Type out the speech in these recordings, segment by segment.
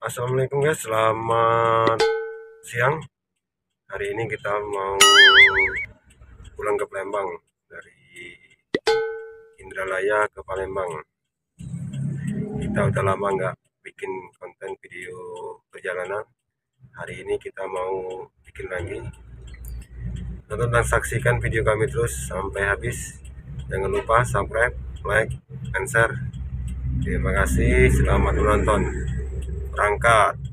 Assalamualaikum guys, selamat siang. Hari ini kita mau pulang ke Palembang dari Indralaya ke Palembang. Kita udah lama nggak bikin konten video perjalanan. Hari ini kita mau bikin lagi. Tonton dan saksikan video kami terus sampai habis. Jangan lupa subscribe, like, and share. Terima kasih, selamat menonton. Berangkat.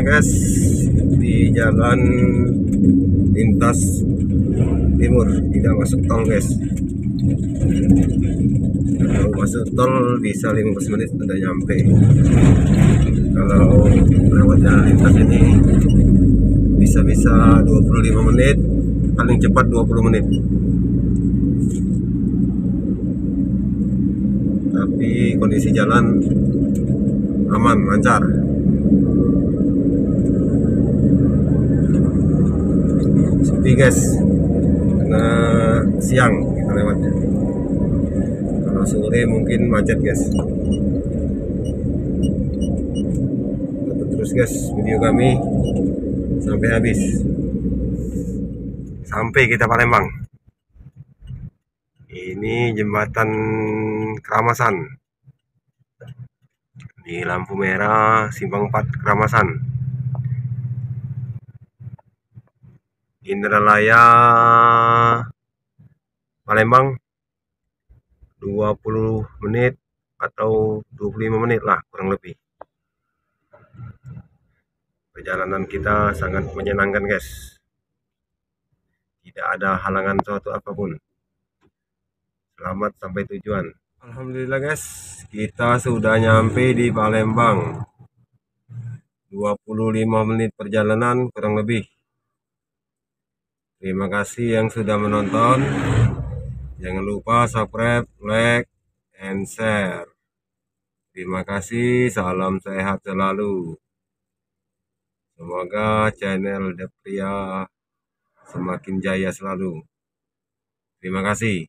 guys, di jalan lintas timur, tidak masuk tol guys. Kalau masuk tol bisa 15 menit sudah nyampe. Kalau lewat jalan lintas ini bisa-bisa 25 menit, paling cepat 20 menit. Tapi kondisi jalan aman, lancar. Sepi guys, karena siang kita lewatnya. Kalau sore mungkin macet guys. Tonton terus guys video kami sampai habis, sampai kita Palembang. Ini jembatan Keramasan di lampu merah simpang 4 Keramasan, Indralaya Palembang 20 menit atau 25 menit lah kurang lebih. Perjalanan kita sangat menyenangkan guys, tidak ada halangan suatu apapun. Selamat sampai tujuan. Alhamdulillah guys, kita sudah nyampe di Palembang. 25 menit perjalanan kurang lebih. Terima kasih yang sudah menonton. Jangan lupa subscribe, like, and share. Terima kasih, salam sehat selalu. Semoga channel Depria semakin jaya selalu. Terima kasih.